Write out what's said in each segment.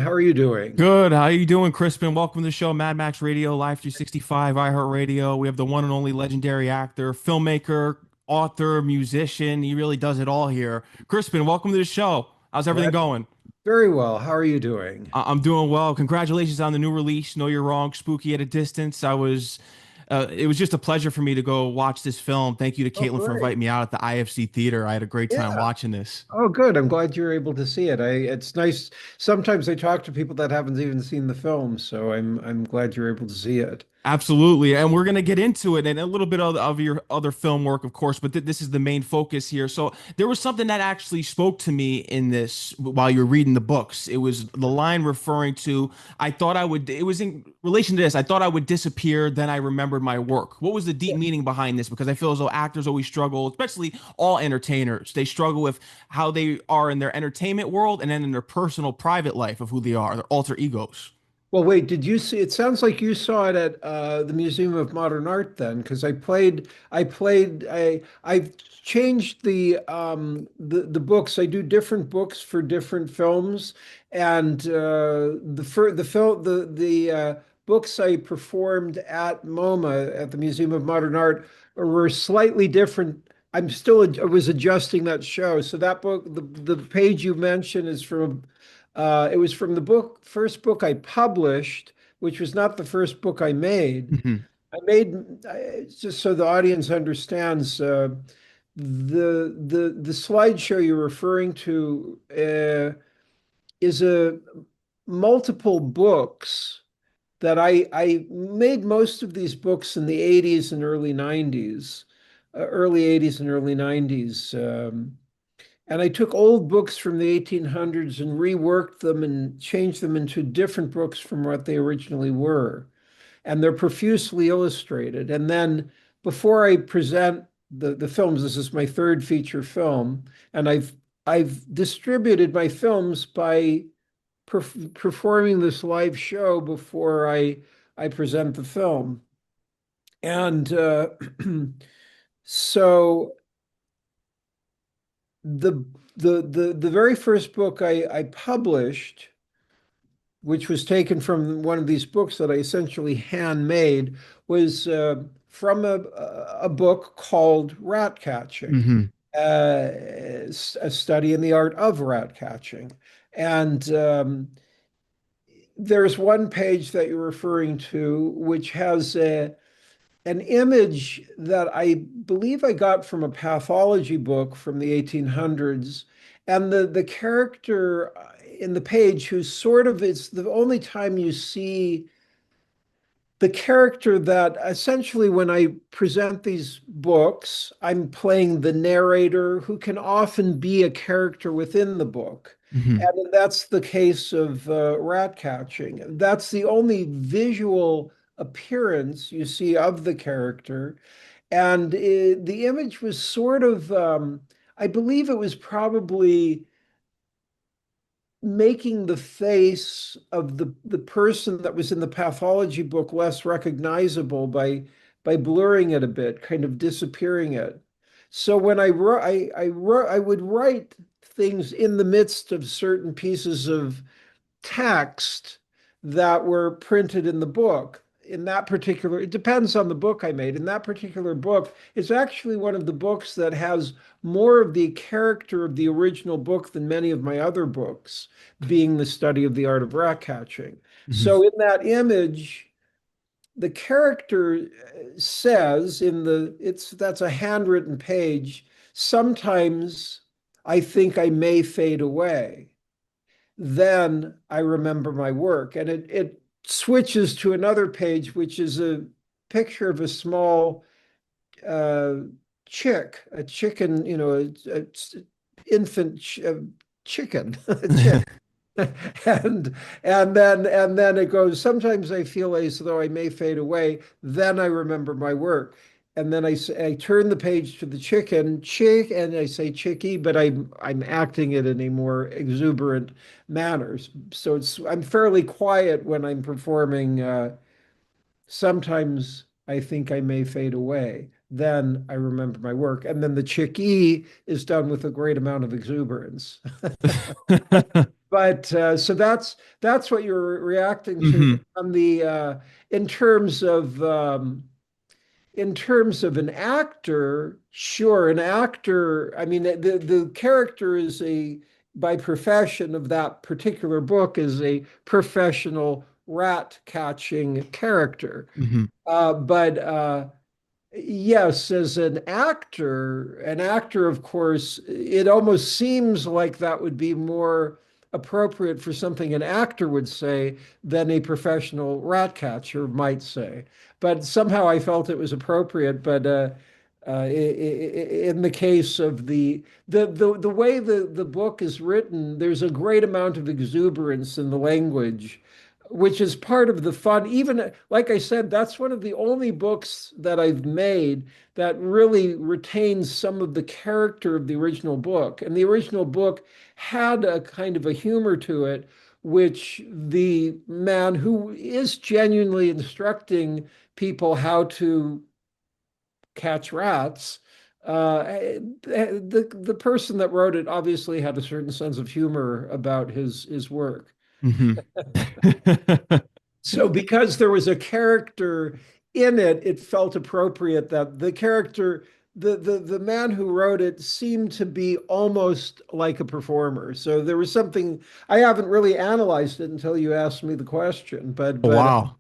How are you doing? Good. How you doing, Crispin? Welcome to the show, Mad Max Radio, Live 365, iHeartRadio. We have the one and only legendary actor, filmmaker, author, musician. He really does it all here. Crispin, welcome to the show. How's everything Glad. going? Very well. How are you doing? I'm doing well. Congratulations on the new release. Know You're Wrong, Spooky at a Distance. It was just a pleasure for me to go watch this film. Thank you to Oh, Caitlin for great. inviting me out at the IFC Theater. I had a great time Yeah. watching this. Oh, good. I'm glad you're able to see it. It's nice. Sometimes I talk to people that haven't even seen the film, so I'm glad you're able to see it. Absolutely. And we're going to get into it and a little bit of your other film work, of course, but this is the main focus here. So there was something that actually spoke to me in this while you're reading the books. It was the line referring to, I thought I would, it was in relation to this, I thought I would disappear, then I remembered my work. What was the deep meaning behind this? Because I feel as though actors always struggle, especially all entertainers. They struggle with how they are in their entertainment world and then in their personal, private life of who they are, their alter egos. Well, wait, did you see? It sounds like you saw it at the Museum of Modern Art then, because I've changed the books. I do different books for different films, and the books I performed at MoMA at the Museum of Modern Art were slightly different. I was adjusting that show. So that book, the page you mentioned is from it was from the first book I published, which was not the first book I made. Just so the audience understands, the slideshow you're referring to is a multiple books that I made most of these books in the 80s and early 90s, early 80s and early 90s. And I took old books from the 1800s and reworked them and changed them into different books from what they originally were. And they're profusely illustrated. And then before I present the films, this is my third feature film, and I've distributed my films by performing this live show before I present the film. And so the the very first book I published, which was taken from one of these books that I essentially handmade, was from a book called Rat Catching, Hmm. a study in the art of rat catching. And there's one page that you're referring to, which has an image that I believe I got from a pathology book from the 1800s. And the character in the page, who's sort of, it's the only time you see the character that essentially, when I present these books, I'm playing the narrator who can often be a character within the book. Hmm. And that's the case of rat catching. That's the only visual appearance you see of the character. And the image was sort of, I believe it was probably making the face of the person that was in the pathology book less recognizable by blurring it a bit, kind of disappearing it. So when I wrote, I would write things in the midst of certain pieces of text that were printed in the book. In that particular, it depends on the book I made. In that particular book, it's actually one of the books that has more of the character of the original book than many of my other books, being the study of the art of rat catching. Hmm. So in that image, the character says in the it's that's a handwritten page, sometimes I think I may fade away, then I remember my work. And it switches to another page, which is a picture of a small uh, a chicken, a infant chicken, a chick. And and then it goes, sometimes I feel as though I may fade away, then I remember my work. And then I turn the page to the chick, and I say chicky, but I'm acting it in a more exuberant manner. So I'm fairly quiet when I'm performing. Sometimes I think I may fade away. Then I remember my work. And then the chicky is done with a great amount of exuberance. But so that's what you're reacting to Hmm. on the in terms of in terms of an actor, sure, an actor, I mean, the character is by profession of that particular book, is a professional rat catching character. Hmm. But yes, as an actor, of course, it almost seems like that would be more appropriate for something an actor would say than a professional rat catcher might say. But somehow I felt it was appropriate. But in the case of the way the book is written, there's a great amount of exuberance in the language, which is part of the fun. Even like I said, that's one of the only books that I've made that really retains some of the character of the original book. And the original book had a kind of a humor to it, which the man who is genuinely instructing people how to catch rats. The person that wrote it obviously had a certain sense of humor about his work. Hmm. So because there was a character in it, it felt appropriate that the character, the man who wrote it seemed to be almost like a performer. So there was something I haven't really analyzed it until you asked me the question, but Wow.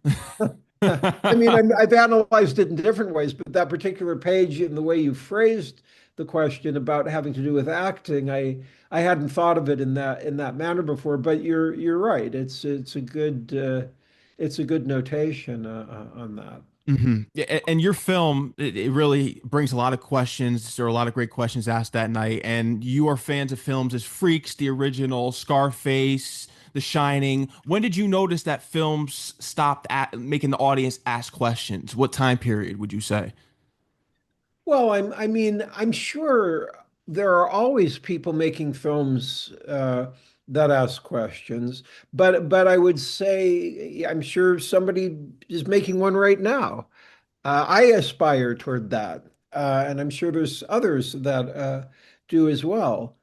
I mean I've analyzed it in different ways, but that particular page and the way you phrased the question about having to do with acting, I hadn't thought of it in that manner before. But you're right. It's a good notation on that. Hmm. Yeah, and your film, it really brings a lot of questions. There are a lot of great questions asked that night. And you are fans of films as Freaks, the original, Scarface, The Shining. When did you notice that films stopped making the audience ask questions? What time period would you say? Well, I mean, I'm sure there are always people making films that ask questions, but I would say I'm sure somebody is making one right now. I aspire toward that, and I'm sure there's others that do as well.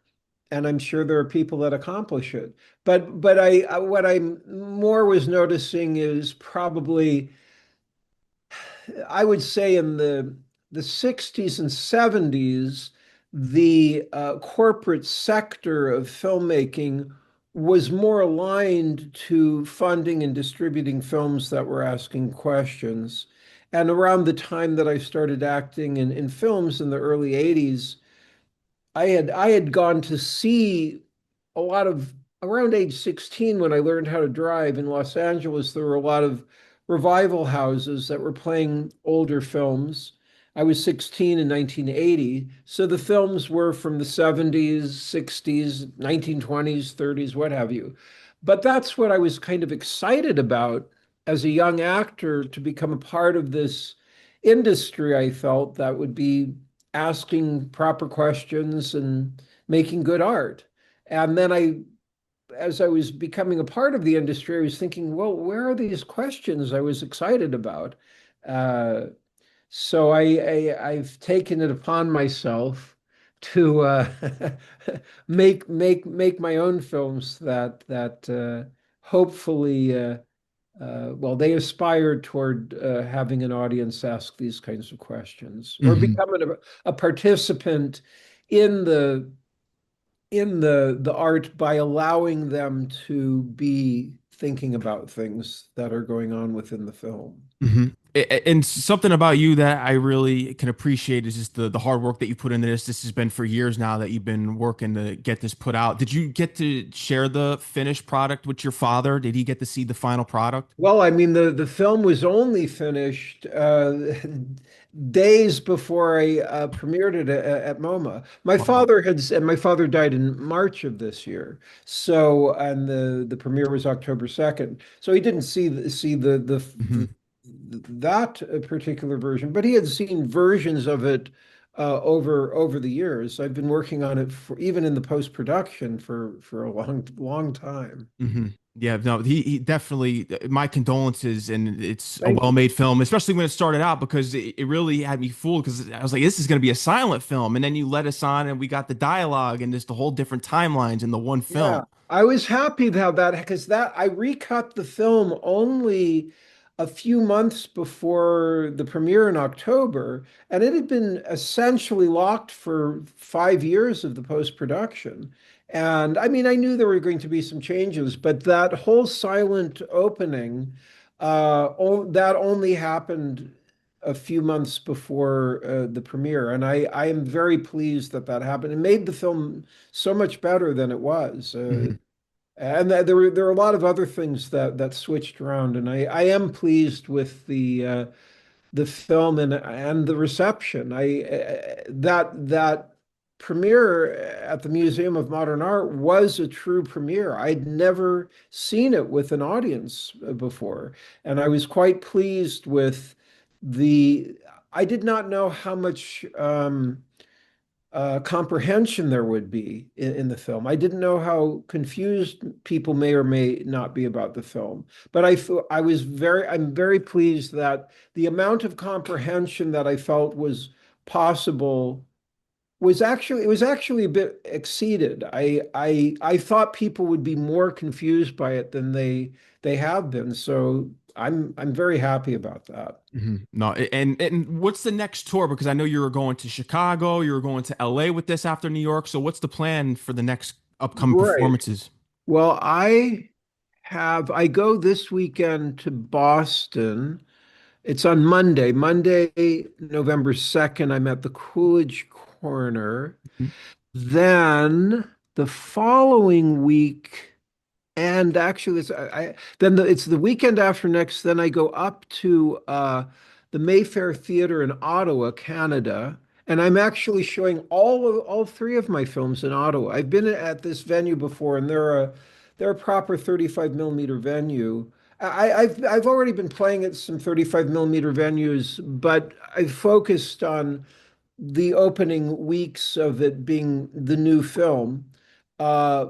And I'm sure there are people that accomplish it. But what I more was noticing is probably I would say in the 60s and 70s, the corporate sector of filmmaking was more aligned to funding and distributing films that were asking questions. And around the time that I started acting in films in the early 80s, I had gone to see a lot of around age 16 when I learned how to drive in Los Angeles. There were a lot of revival houses that were playing older films. I was 16 in 1980, so the films were from the 70s, 60s, 1920s, 30s, what have you. But that's what I was kind of excited about as a young actor, to become a part of this industry. I felt that would be asking proper questions and making good art. And then as I was becoming a part of the industry, I was thinking, well, where are these questions I was excited about? Uh, so I've taken it upon myself to make my own films that hopefully well, they aspire toward having an audience ask these kinds of questions or Hmm. becoming a participant in the art by allowing them to be thinking about things that are going on within the film. Hmm. And something about you that I really can appreciate is just the hard work that you put into this. This has been for years now that you've been working to get this put out. Did you get to share the finished product with your father? Did he get to see the final product? Well, I mean, the film was only finished days before I premiered it at MoMA. Wow. And my father died in March of this year. So, and the premiere was October 2nd. So he didn't see Hmm. that particular version, but he had seen versions of it over the years. I've been working on it for even in the post-production for a long time. Hmm. Yeah, no, he definitely, my condolences, and it's a Thank you. well-made film, especially when it started out because it really had me fooled because I was like, this is going to be a silent film, and then you let us on, and we got the dialogue and just the whole different timelines in the one Yeah. film. I was happy how that because that I recut the film only a few months before the premiere in October, and it had been essentially locked for 5 years of the post-production. And I mean, I knew there were going to be some changes, but that whole silent opening, that only happened a few months before the premiere, and I am very pleased that that happened. It made the film so much better than it was. Mhm. And there were a lot of other things that switched around, and I am pleased with the film and the reception. I that premiere at the Museum of Modern Art was a true premiere. I'd never seen it with an audience before, and I was quite pleased with the. I did not know how much comprehension there would be in the film. I didn't know how confused people may or may not be about the film, but I'm very pleased that the amount of comprehension that I felt was possible it was actually a bit exceeded. I thought people would be more confused by it than they have been. So I'm very happy about that. No, and what's the next tour? Because I know you were going to Chicago, you were going to LA with this after New York. So what's the plan for the next upcoming Right. performances? Well, I go this weekend to Boston. It's on Monday, November 2nd. I'm at the Coolidge Corner. Then the following week, and actually, it's the weekend after next. Then I go up to the Mayfair Theatre in Ottawa, Canada, and I'm actually showing all three of my films in Ottawa. I've been at this venue before, and they're a proper 35 millimeter venue. I've already been playing at some 35 millimeter venues, but I've focused on the opening weeks of it being the new film. Uh,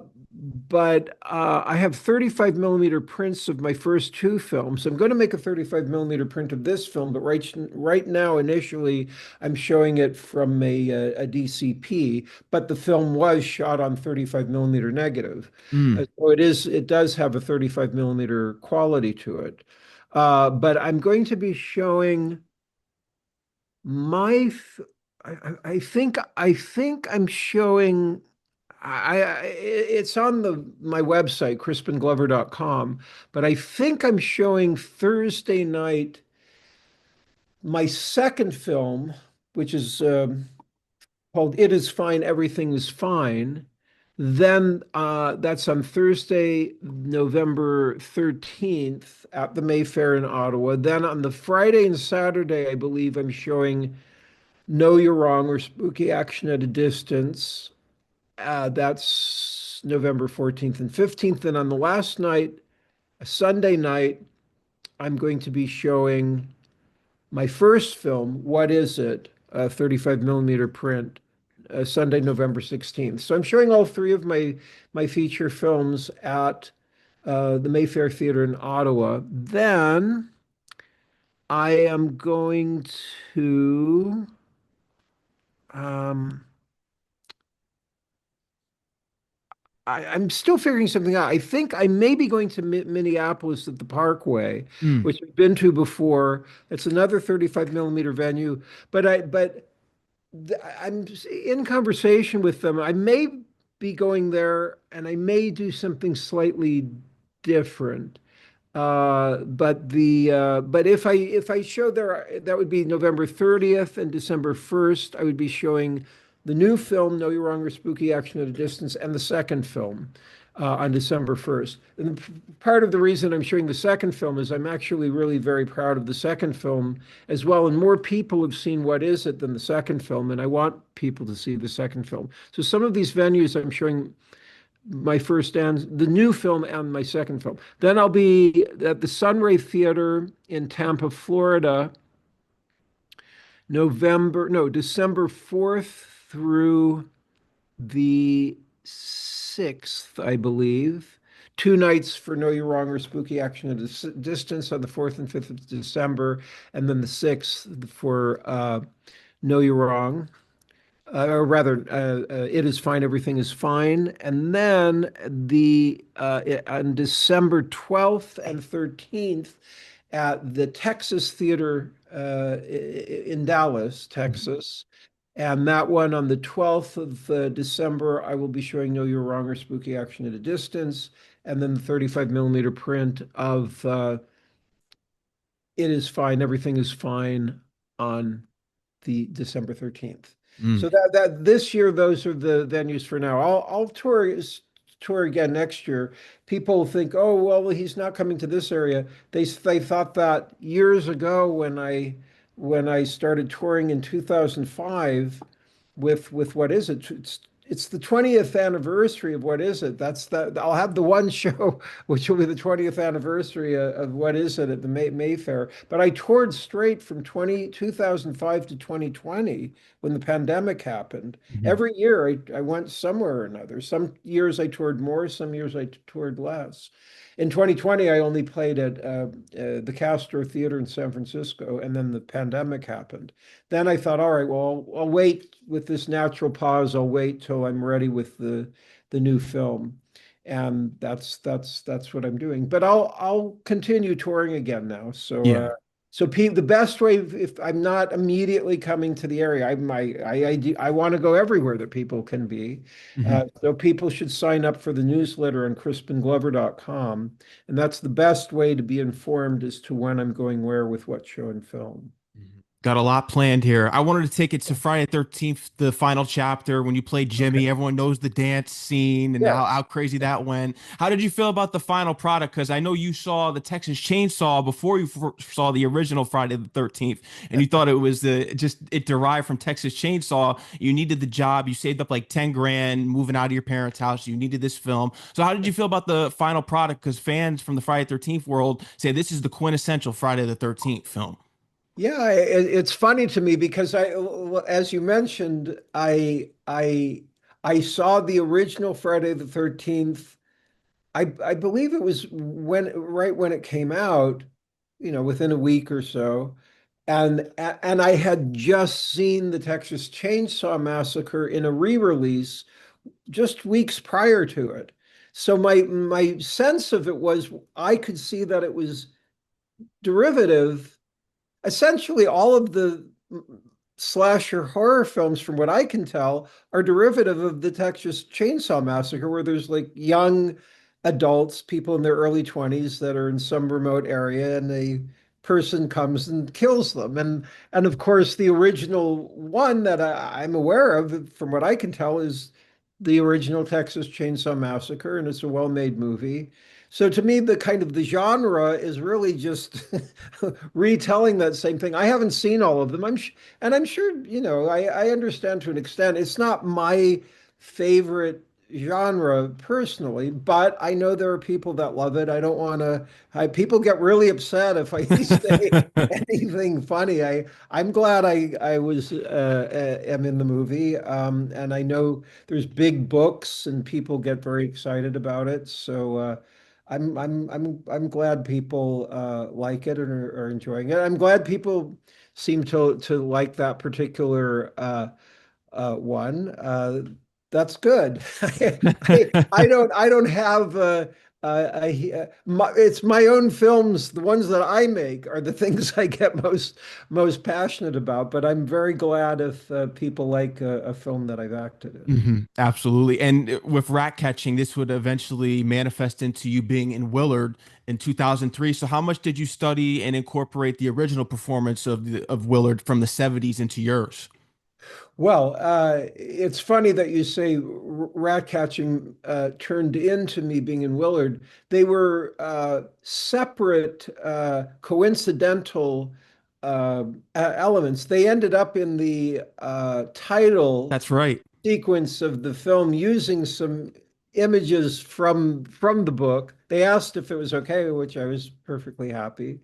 but I have 35 millimeter prints of my first two films. I'm going to make a 35 millimeter print of this film, but right now, initially, I'm showing it from a DCP, but the film was shot on 35 millimeter negative. Mm. So it does have a 35 millimeter quality to it. But I'm going to be showing my, I think I'm showing. It's on the my website, crispinglover.com, but I think I'm showing Thursday night my second film, which is called It Is Fine, Everything Is Fine. Then that's on Thursday, November 13th at the Mayfair in Ottawa. Then on the Friday and Saturday, I believe I'm showing Know You're Wrong or Spooky Action at a Distance. That's November 14th and 15th. And on the last night, a Sunday night, I'm going to be showing my first film, What Is It? A 35 millimeter print, Sunday, November 16th. So I'm showing all three of my feature films at the Mayfair Theatre in Ottawa. Then I am going to um, I'm still figuring something out. I think I may be going to Minneapolis at the Parkway, Mm. which I've been to before. It's another 35 millimeter venue, but I'm in conversation with them. I may be going there, and I may do something slightly different. But if I show there, that would be November 30th and December 1st. I would be showing the new film, Know You're Wrong or Spooky Action at a Distance, and the second film on December 1st. And part of the reason I'm showing the second film is I'm actually really very proud of the second film as well. And more people have seen What Is It than the second film, and I want people to see the second film. So some of these venues I'm showing my first and the new film and my second film. Then I'll be at the Sunray Theater in Tampa, Florida, December 4th through the 6th, I believe. 2 nights for Know You're Wrong or Spooky Action at a Distance on the 4th and 5th of December, and then the 6th for Know You're Wrong. or rather, It Is Fine, Everything Is Fine. And then on December 12th and 13th at the Texas Theater in Dallas, Texas. And that one on the 12th of December, I will be showing No You're Wrong or Spooky Action at a Distance. And then the 35 millimeter print of It Is Fine, Everything Is Fine on the December 13th. Mm. So that this year, those are the venues for now. I'll tour again next year. People think, oh, well, he's not coming to this area. They thought that years ago when I started touring in 2005 with what is it? It's the 20th anniversary of What Is It? That's that I'll have the one show which will be the 20th anniversary of What Is It at the Mayfair. But I toured straight from 2005 to 2020 when the pandemic happened. Mhm. Every year I went somewhere or another. Some years I toured more, some years I toured less. In 2020, I only played at the Castro Theater in San Francisco, and then the pandemic happened. Then I thought, all right, well, I'll wait with this natural pause. I'll wait till I'm ready with the new film, and that's what I'm doing. But I'll continue touring again now. Yeah. The best way if I'm not immediately coming to the area, I want to go everywhere that people can be. Mhm. So people should sign up for the newsletter on crispinglover.com, and that's the best way to be informed as to when I'm going where with what show and film. Mhm. Got a lot planned here. I wanted to take it to Friday the 13th, the final chapter when you play Okay. Jimmy. Everyone knows the dance scene and Yeah. how crazy that went. How did you feel about the final product? Because I know you saw the Texas Chainsaw before you saw the original Friday the 13th, and you thought it was just it derived from Texas Chainsaw. You needed the job. You saved up like 10 grand moving out of your parents' house. You needed this film. So how did you feel about the final product? Because fans from the Friday the 13th world say this is the quintessential Friday the 13th film. Yeah, it's funny to me because as you mentioned, I saw the original Friday the 13th. I believe it was right when it came out, within a week or so. And I had just seen the Texas Chainsaw Massacre in a re-release just weeks prior to it. So my sense of it was I could see that it was derivative. Essentially all of the slasher horror films, from what I can tell, are derivative of the Texas Chainsaw Massacre, where there's like young adults, people in their early 20s that are in some remote area, and a person comes and kills them. And of course, the original one that I'm aware of, from what I can tell, is the original Texas Chainsaw Massacre, and it's a well-made movie. So to me, the kind of the genre is really just retelling that same thing. I haven't seen all of them. And I'm sure, I understand to an extent. It's not my favorite genre personally, but I know there are people that love it. I don't want to, people get really upset if I say anything funny. I'm glad I was, am in the movie. And I know there's big books and people get very excited about it. I'm glad people like it and are enjoying it. I'm glad people seem to like that particular one. That's good. I don't have it's my own films. The ones that I make are the things I get most passionate about. But I'm very glad if people like a film that I've acted in. Absolutely. And with rat catching, this would eventually manifest into you being in Willard in 2003. So how much did you study and incorporate the original performance of Willard from the 70s into yours? Well, it's funny that you say rat catching turned into me being in Willard. They were separate, coincidental elements. They ended up in the title That's right. sequence of the film using some images from the book. They asked if it was okay, which I was perfectly happy.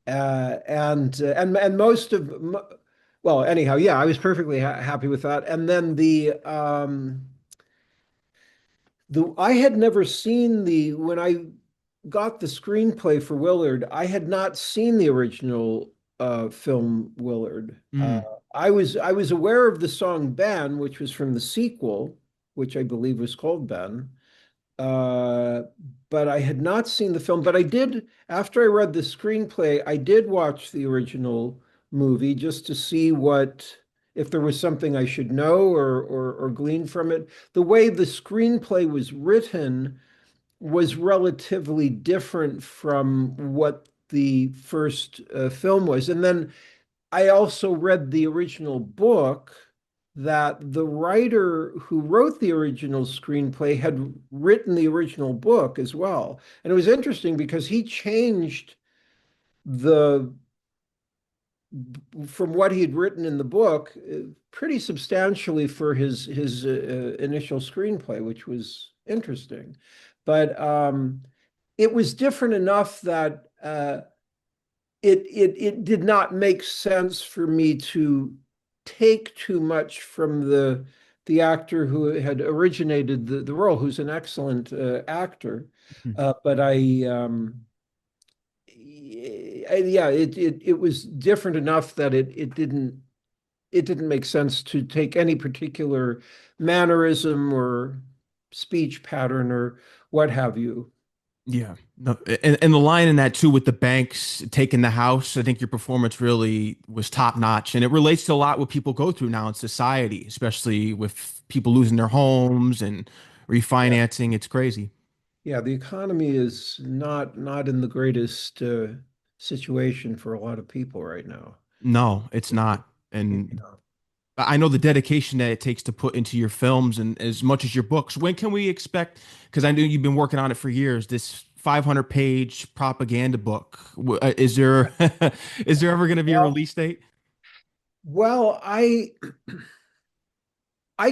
And most of well, anyhow, yeah, I was perfectly happy with that. And then the I had never seen the when I got the screenplay for Willard, I had not seen the original film Willard. Mm. I was aware of the song Ben, which was from the sequel, which I believe was called Ben. Uh, but I had not seen the film. But I did, after I read the screenplay, I did watch the original movie just to see what, if there was something I should know or glean from it. The way the screenplay was written was relatively different from what the first film was. And then I also read the original book that the writer who wrote the original screenplay had written the original book as well. And it was interesting because he changed the from what he had written in the book pretty substantially for his initial screenplay, which was interesting. But it was different enough that it did not make sense for me to take too much from the actor who had originated the role, who's an excellent actor. But yeah, it was different enough that it didn't make sense to take any particular mannerism or speech pattern or what have you. Yeah. No, and the line in that too with the banks taking the house, I think your performance really was top notch. And it relates to a lot what people go through now in society, especially with people losing their homes and Yeah. refinancing. It's crazy. Yeah, the economy is not in the greatest situation for a lot of people right now. No, it's not. Yeah. And I know the dedication that it takes to put into your films and as much as your books. When can we expect? Because I know you've been working on it for years. This 500-page propaganda book. Is there is there ever going to be a Well, release date? well, I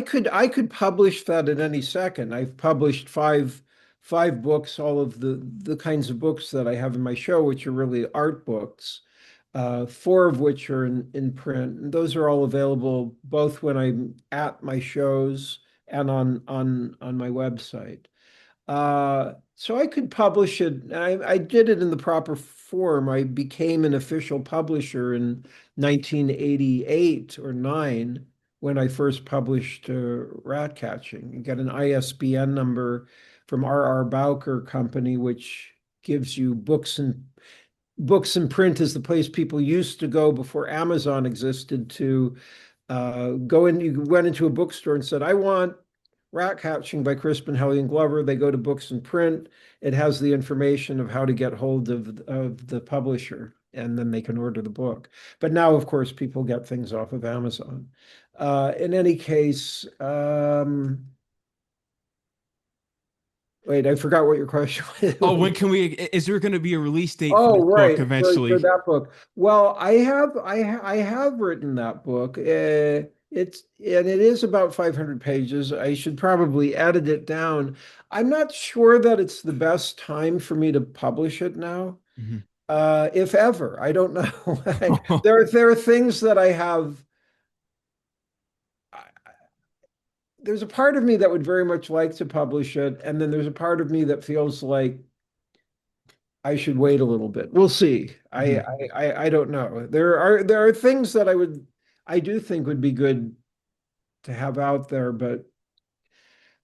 could publish that at any second. I've published five books, all of the kinds of books that I have in my show, which are really art books, four of which are in print. And those are all available both when I'm at my shows and on my website. So I could publish it. And I did it in the proper form. I became an official publisher in 1988 or 9 when I first published Rat Catching. You get an ISBN number from R.R. Bowker Company, which gives you books and print is the place people used to go before Amazon existed to go in. You went into a bookstore and said, "I want Rat Catching by Crispin Glover." They go to books and print. It has the information of how to get hold of the publisher, and then they can order the book. But now, of course, people get things off of Amazon. In any case, wait, I forgot what your question Oh, when was. can we? Is there going to be a release date for Oh, this book right, for eventually? that book. Well, I have written that book. It is about 500 pages. I should probably edit it down. I'm not sure that it's the best time for me to publish it now, Mhm. if ever. I don't know. There are things that I have. There's a part of me that would very much like to publish it, and then there's a part of me that feels like I should wait a little bit. We'll see. I Mhm. I I, I don't know. There are things that I do think would be good to have out there, but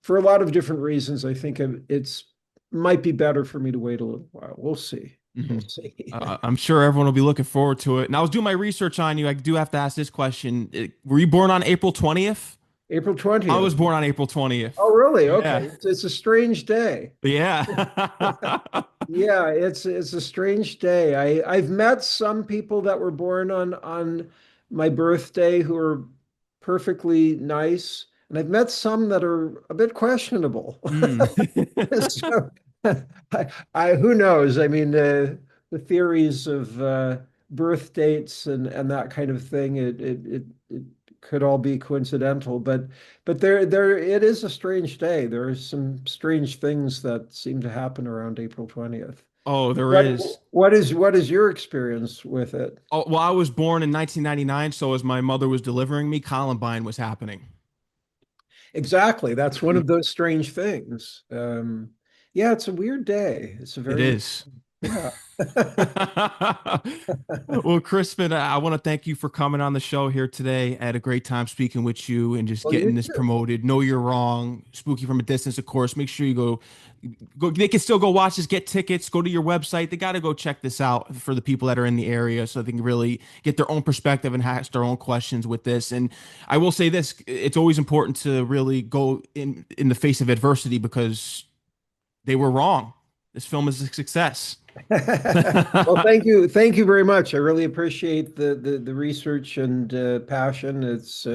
for a lot of different reasons, I think it's might be better for me to wait a little while. We'll see. We'll Mhm. see. I'm sure everyone will be looking forward to it. And I was doing my research on you. I do have to ask this question. Were you born on April 20th? April I was 20th. born on April 20th. Oh, really? Okay. Yeah. It's a strange day. Yeah. Yeah, it's a strange day. I've met some people that were born on my birthday who are perfectly nice, and I've met some that are a bit questionable. Mm. So who knows? I mean, the theories of birth dates and that kind of thing, it could all be coincidental, but there it is a strange day. There are some strange things that seem to happen around April 20th. Oh, there What is. what is your experience with it? Oh, well, I was born in 1999, so as my mother was delivering me, Columbine was happening. Exactly. That's one of those strange things. Yeah, it's a weird day. It's a It very weird. is. Yeah. Well, Crispin, I want to thank you for coming on the show here today. I had a great time speaking with you and just Well, you getting this too. promoted. Know You're Wrong, Spooky from a Distance, of course. Make sure you go. They can still go watch this, get tickets, go to your website. They got to go check this out for the people that are in the area so they can really get their own perspective and ask their own questions with this. And I will say this: it's always important to really go in the face of adversity because they were wrong. This film is a success. Well, thank you. Thank you very much. I really appreciate the research and passion. It's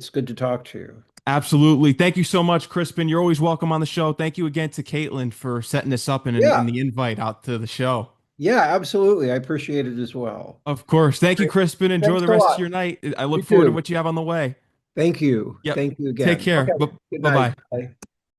good to talk to you. Absolutely. Thank you so much, Crispin. You're always welcome on the show. Thank you again to Caitlin for setting this up and Yeah. the invite out to the show. Yeah, absolutely. I appreciate it as well. Of course. Thank you, Great. Crispin. Enjoy Thanks the a rest of lot. your night. I You look forward to too. what you have on the way. Thank you. Yep. Thank you Take again. care. Okay. Good Bye night. bye. Bye.